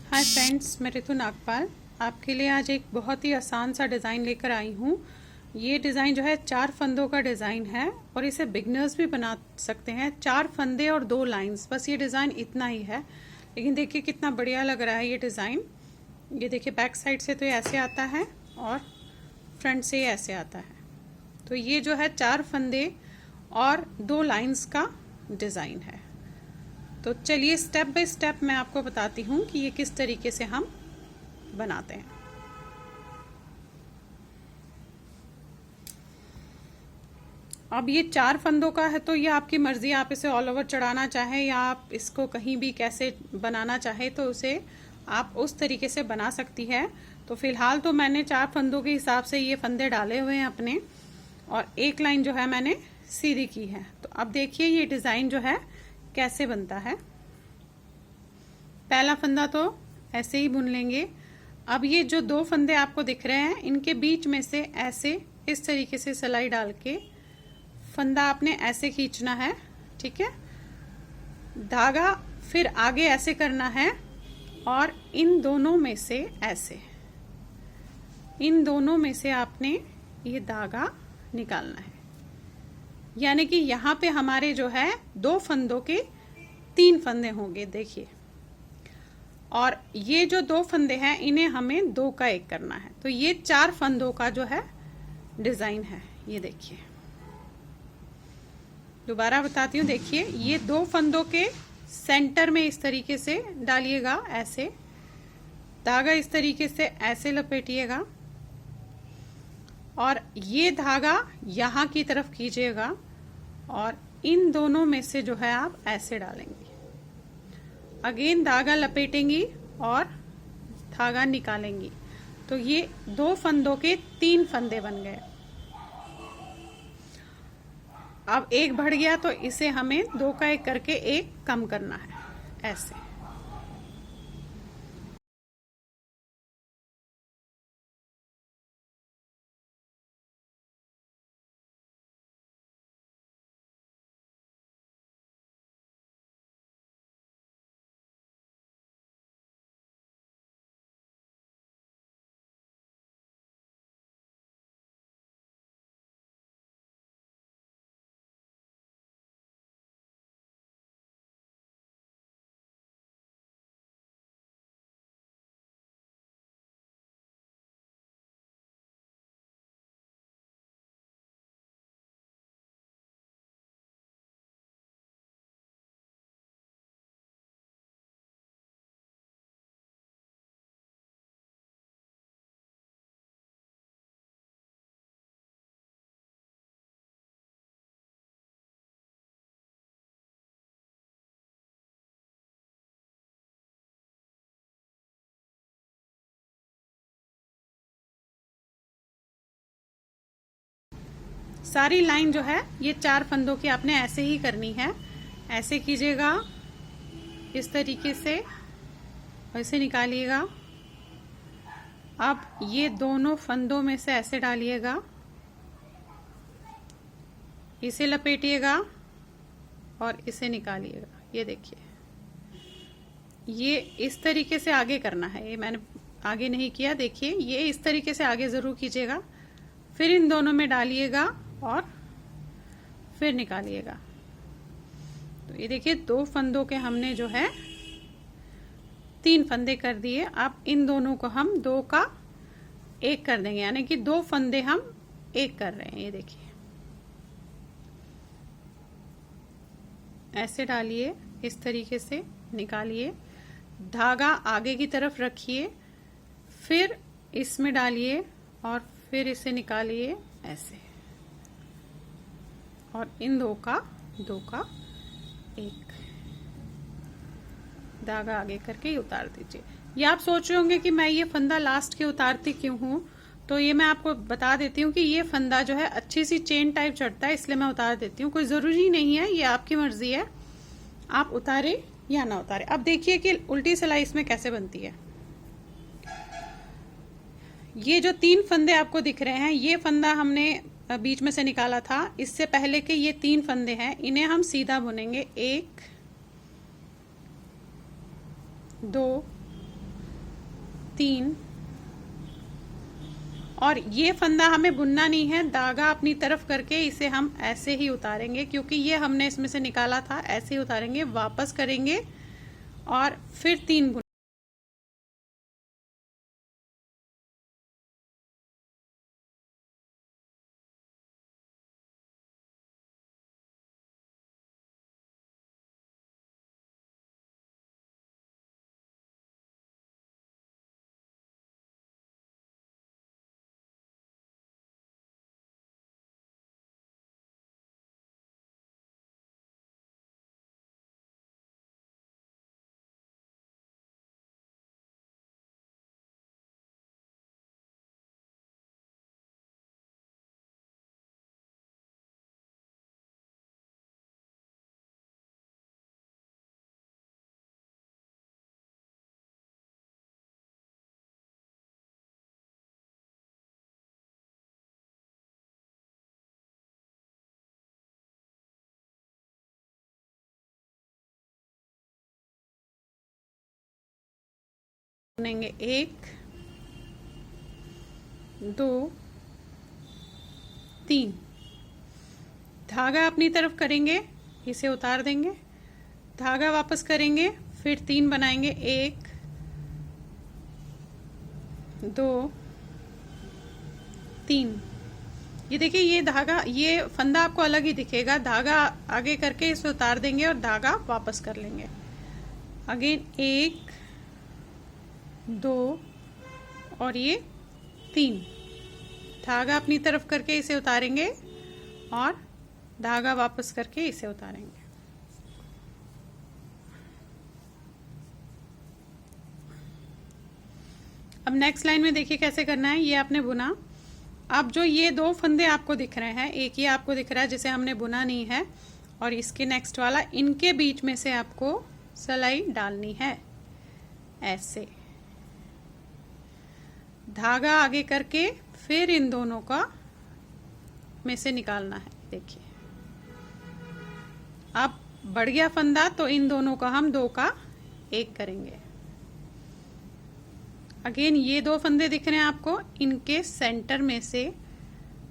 Hi friends, मैं रितु नागपाल आपके लिए आज एक बहुत ही आसान सा डिज़ाइन लेकर आई हूँ। ये डिज़ाइन जो है 4 फंदों का डिज़ाइन है और इसे बिगनर्स भी बना सकते हैं। 4 फंदे और 2 लाइंस, बस ये डिज़ाइन इतना ही है। लेकिन देखिए कितना बढ़िया लग रहा है ये डिज़ाइन। ये देखिए बैक साइड से तो ये ऐसे आता है और फ्रंट से ये ऐसे आता है। तो ये जो है 4 फंदे और 2 लाइंस का डिज़ाइन है। तो चलिए स्टेप बाय स्टेप मैं आपको बताती हूँ कि ये किस तरीके से हम बनाते हैं। अब ये 4 फंदों का है तो ये आपकी मर्जी, आप इसे ऑल ओवर चढ़ाना चाहे या आप इसको कहीं भी कैसे बनाना चाहे तो उसे आप उस तरीके से बना सकती है। तो फिलहाल तो मैंने 4 फंदों के हिसाब से ये फंदे डाले हुए हैं अपने, और एक लाइन जो है मैंने सीधी की है। तो अब देखिए ये डिज़ाइन जो है कैसे बनता है। पहला फंदा तो ऐसे ही बुन लेंगे। अब ये जो 2 फंदे आपको दिख रहे हैं इनके बीच में से ऐसे इस तरीके से सिलाई डाल के फंदा आपने ऐसे खींचना है, ठीक है। धागा फिर आगे ऐसे करना है और इन दोनों में से ऐसे, इन दोनों में से आपने ये धागा निकालना है। यानी कि यहाँ पे हमारे जो है 2 फंदों के 3 फंदे होंगे, देखिए। और ये जो 2 फंदे हैं इन्हें हमें 2 का 1 करना है। तो ये 4 फंदों का जो है डिजाइन है। ये देखिए, दोबारा बताती हूँ। देखिए ये 2 फंदों के सेंटर में इस तरीके से डालिएगा, ऐसे धागा इस तरीके से ऐसे लपेटिएगा और ये धागा यहाँ की तरफ कीजिएगा और इन दोनों में से जो है आप ऐसे डालेंगे। अगेन धागा लपेटेंगी और धागा निकालेंगी। तो ये 2 फंदों के 3 फंदे बन गए। अब एक बढ़ गया तो इसे हमें 2 का 1 करके 1 कम करना है, ऐसे। सारी लाइन जो है ये 4 फंदों की आपने ऐसे ही करनी है। ऐसे कीजिएगा इस तरीके से, ऐसे निकालिएगा। अब ये दोनों फंदों में से ऐसे डालिएगा, इसे लपेटिएगा और इसे निकालिएगा। ये देखिए, ये इस तरीके से आगे करना है। ये मैंने आगे नहीं किया, देखिए ये इस तरीके से आगे जरूर कीजिएगा। फिर इन दोनों में डालिएगा और फिर निकालिएगा। तो ये देखिए 2 फंदों के हमने जो है 3 फंदे कर दिए। अब इन दोनों को हम 2 का 1 कर देंगे, यानी कि 2 फंदे हम 1 कर रहे हैं। ये देखिए ऐसे डालिए, इस तरीके से निकालिए, धागा आगे की तरफ रखिए, फिर इसमें डालिए और फिर इसे निकालिए ऐसे, और इन 2 का 1 धागा आगे करके उतार दीजिए। ये आप सोच रहे होंगे कि मैं ये फंदा लास्ट के उतारती क्यों हूँ, तो ये मैं आपको बता देती हूँ कि ये फंदा जो है अच्छी सी चेन टाइप चढ़ता है, इसलिए मैं उतार देती हूँ। कोई जरूरी नहीं है, ये आपकी मर्जी है, आप उतारे या ना उतारे। अब देखिए कि उल्टी सिलाई इसमें कैसे बनती है। ये जो 3 फंदे आपको दिख रहे हैं, ये फंदा हमने बीच में से निकाला था। इससे पहले के ये 3 फंदे हैं, इन्हें हम सीधा बुनेंगे। 1 2 3 और ये फंदा हमें बुनना नहीं है, धागा अपनी तरफ करके इसे हम ऐसे ही उतारेंगे, क्योंकि ये हमने इसमें से निकाला था। ऐसे ही उतारेंगे, वापस करेंगे और फिर 3 बुनेंगे। 1 2 3 धागा अपनी तरफ करेंगे, इसे उतार देंगे, धागा वापस करेंगे, फिर 3 बनाएंगे। 1 2 3। ये देखिए, ये धागा, ये फंदा आपको अलग ही दिखेगा। धागा आगे करके इसे उतार देंगे और धागा वापस कर लेंगे। अगेन 1 2 और ये 3, धागा अपनी तरफ करके इसे उतारेंगे और धागा वापस करके इसे उतारेंगे। अब नेक्स्ट लाइन में देखिए कैसे करना है। ये आपने बुना। अब जो ये 2 फंदे आपको दिख रहे हैं, एक ये आपको दिख रहा है जिसे हमने बुना नहीं है, और इसके नेक्स्ट वाला, इनके बीच में से आपको सिलाई डालनी है। ऐसे धागा आगे करके फिर इन दोनों का में से निकालना है। देखिए, अब बढ़ गया फंदा, तो इन दोनों का हम 2 का 1 करेंगे। अगेन ये 2 फंदे दिख रहे हैं आपको, इनके सेंटर में से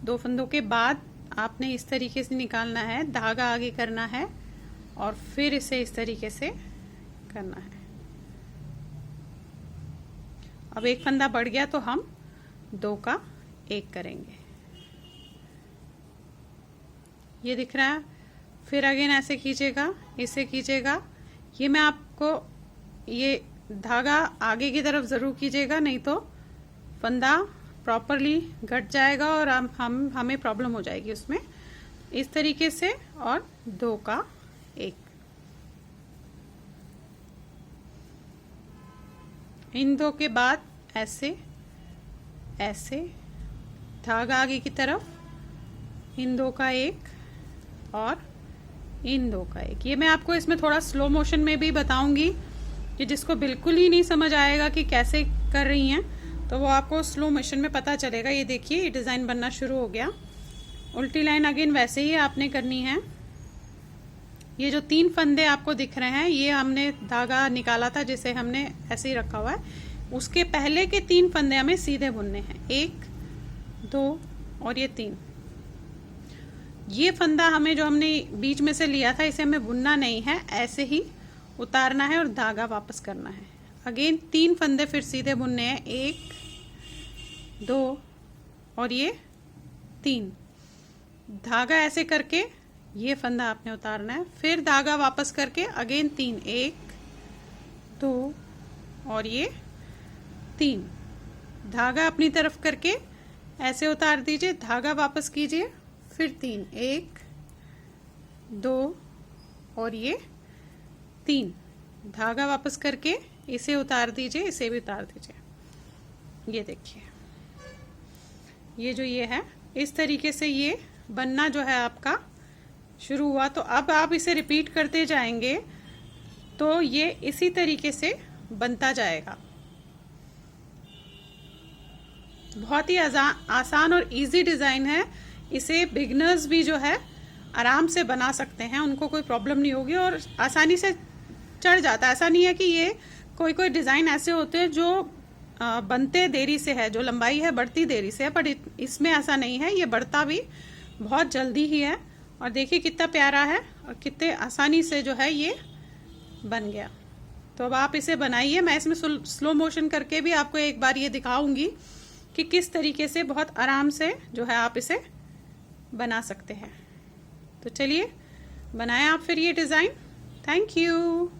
2 फंदों के बाद आपने इस तरीके से निकालना है, धागा आगे करना है और फिर इसे इस तरीके से करना है। अब 1 फंदा बढ़ गया तो हम 2 का 1 करेंगे। ये दिख रहा है। फिर अगेन ऐसे कीजिएगा, इसे कीजिएगा। ये मैं आपको, ये धागा आगे की तरफ जरूर कीजिएगा, नहीं तो फंदा प्रॉपरली घट जाएगा और हमें प्रॉब्लम हो जाएगी उसमें। इस तरीके से, और 2 का 1। इन 2 के बाद ऐसे ऐसे धागा आगे की तरफ, इन 2 का 1 और इन 2 का 1। ये मैं आपको इसमें थोड़ा स्लो मोशन में भी बताऊंगी, कि जिसको बिल्कुल ही नहीं समझ आएगा कि कैसे कर रही हैं, तो वो आपको स्लो मोशन में पता चलेगा। ये देखिए, ये डिज़ाइन बनना शुरू हो गया। उल्टी लाइन अगेन वैसे ही आपने करनी है। ये जो 3 फंदे आपको दिख रहे हैं, ये हमने धागा निकाला था जिसे हमने ऐसे ही रखा हुआ है। उसके पहले के 3 फंदे हमें सीधे बुनने हैं। 1 2 और ये 3। ये फंदा हमें, जो हमने बीच में से लिया था, इसे हमें बुनना नहीं है, ऐसे ही उतारना है और धागा वापस करना है। अगेन 3 फंदे फिर सीधे बुनने हैं। 1 2 और ये 3। धागा ऐसे करके ये फंदा आपने उतारना है, फिर धागा वापस करके अगेन 3। 1 2 और ये 3। धागा अपनी तरफ करके ऐसे उतार दीजिए, धागा वापस कीजिए, फिर 3। 1 2 और ये 3। धागा वापस करके इसे उतार दीजिए, इसे भी उतार दीजिए। ये देखिए, ये जो ये है, इस तरीके से ये बनना जो है आपका शुरू हुआ। तो अब आप इसे रिपीट करते जाएंगे तो ये इसी तरीके से बनता जाएगा। बहुत ही आसान और इजी डिज़ाइन है। इसे बिगनर्स भी जो है आराम से बना सकते हैं, उनको कोई प्रॉब्लम नहीं होगी और आसानी से चढ़ जाता है। ऐसा नहीं है कि ये कोई डिज़ाइन ऐसे होते हैं जो बनते देरी से है, जो लंबाई है बढ़ती देरी से है, पर इसमें ऐसा नहीं है, ये बढ़ता भी बहुत जल्दी ही है। और देखिए कितना प्यारा है और कितने आसानी से जो है ये बन गया। तो अब आप इसे बनाइए। मैं इसमें स्लो मोशन करके भी आपको एक बार ये दिखाऊंगी कि किस तरीके से बहुत आराम से जो है आप इसे बना सकते हैं। तो चलिए बनाएं आप फिर ये डिज़ाइन। Thank you.